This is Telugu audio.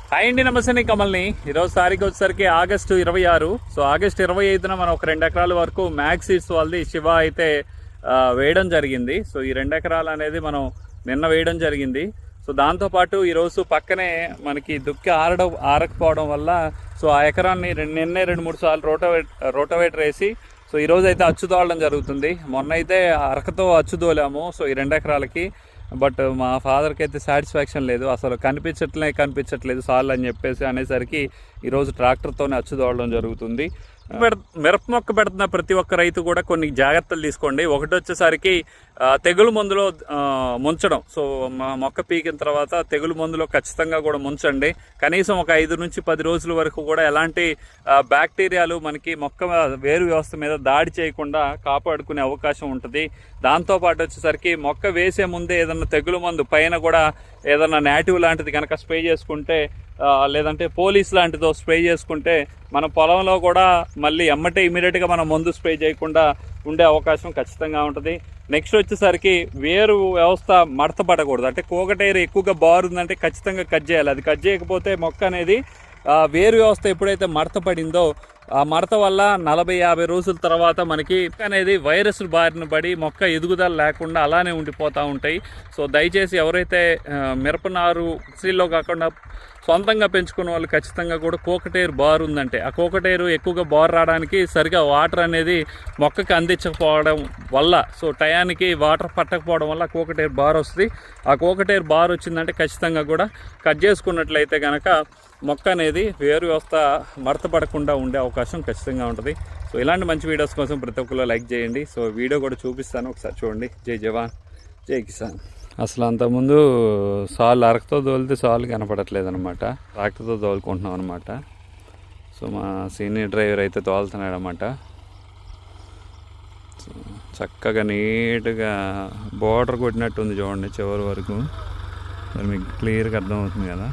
హాయ్ అండి, నమస్తే. కమల్ని. ఈరోజు తారీఖు వచ్చేసరికి ఆగస్టు 26. సో ఆగస్టు 25న మనం ఒక 2 ఎకరాల వరకు మ్యాక్స్ సీడ్స్ వాళ్ళది శివ అయితే వేయడం జరిగింది. సో ఈ 2 ఎకరాలు అనేది మనం నిన్న వేయడం జరిగింది. సో దాంతోపాటు ఈరోజు పక్కనే మనకి దుక్కి ఆరకపోవడం వల్ల సో ఆ ఎకరాన్ని నిన్నే 2-3 సార్లు రోటోవేటర్ వేసి సో ఈరోజు అయితే అచ్చు తోలడం జరుగుతుంది. మొన్న అయితే అరకతో అచ్చు తోలాము సో ఈ 2 ఎకరాలకి. బట్ మా ఫాదర్కి అయితే సాటిస్ఫాక్షన్ లేదు, అసలు కనిపించట్లేదు సార్లు అని చెప్పేసి అనేసరికి ఈరోజు ట్రాక్టర్తోనే అచ్చు తోలడం జరుగుతుంది. మిరప మొక్క పెడుతున్న ప్రతి ఒక్క రైతు కూడా కొన్ని జాగ్రత్తలు తీసుకోండి. ఒకటి వచ్చేసరికి తెగులు మందులో ముంచడం. సో మా మొక్క పీకిన తర్వాత తెగులు మందులో ఖచ్చితంగా కూడా ముంచండి. కనీసం ఒక 5 నుంచి 10 రోజుల వరకు కూడా ఎలాంటి బ్యాక్టీరియాలు మనకి మొక్క వేరు వ్యవస్థ మీద దాడి చేయకుండా కాపాడుకునే అవకాశం ఉంటుంది. దాంతోపాటు వచ్చేసరికి మొక్క వేసే ముందే ఏదన్నా తెగులు మందు పైన కూడా ఏదన్నా నేటివ్ లాంటిది కనుక స్ప్రే చేసుకుంటే, లేదంటే పోలీస్ లాంటిదో స్ప్రే చేసుకుంటే మన పొలంలో కూడా మళ్ళీ ఇమీడియట్గా మనం మందు స్ప్రే చేయకుండా ఉండే అవకాశం ఖచ్చితంగా ఉంటుంది. నెక్స్ట్ వచ్చేసరికి వేరు వ్యవస్థ మడత పడకూడదు. అంటే కోకటేరు ఎక్కువగా బారుందంటే ఖచ్చితంగా కట్ చేయాలి. అది కట్ చేయకపోతే మొక్క అనేది వేరు వ్యవస్థ ఎప్పుడైతే మడత పడిందో ఆ మడత వల్ల 40-50 రోజుల తర్వాత మనకి అనేది వైరస్ బారిన పడి మొక్క ఎదుగుదల లేకుండా అలానే ఉండిపోతూ ఉంటాయి. సో దయచేసి ఎవరైతే మిరపనారు స్త్రీలో కాకుండా సొంతంగా పెంచుకున్న వాళ్ళు ఖచ్చితంగా కూడా కోకటేరు బార్ ఉందంటే ఆ కోకటేరు ఎక్కువగా బార్ రావడానికి సరిగా వాటర్ అనేది మొక్కకి అందించకపోవడం వల్ల, సో టయానికి వాటర్ పట్టకపోవడం వల్ల కోకటేరు బార్ వస్తుంది. ఆ కోకటేరు బార్ వచ్చిందంటే ఖచ్చితంగా కూడా కట్ చేసుకున్నట్లయితే కనుక మొక్క అనేది వేరు వ్యవస్థ మడత పడకుండా ఉండే అవకాశం ఖచ్చితంగా ఉంటుంది. సో ఇలాంటి మంచి వీడియోస్ కోసం ప్రతి ఒక్కరు లైక్ చేయండి. సో వీడియో కూడా చూపిస్తాను, ఒకసారి చూడండి. జై జవాన్ జై కిసాన్. అసలు అంతకుముందు సాల్ అరకతో తోలితే సాల్ కనపడట్లేదు అనమాట, ట్రాక్టర్తో తోలుకుంటున్నాం అనమాట. సో మా సీనియర్ డ్రైవర్ అయితే తోలుతున్నాడు అనమాట. చక్కగా నీట్గా బోర్డర్ కొట్టినట్టు ఉంది చూడండి చివరి వరకు. మీకు క్లియర్గా అర్థమవుతుంది కదా.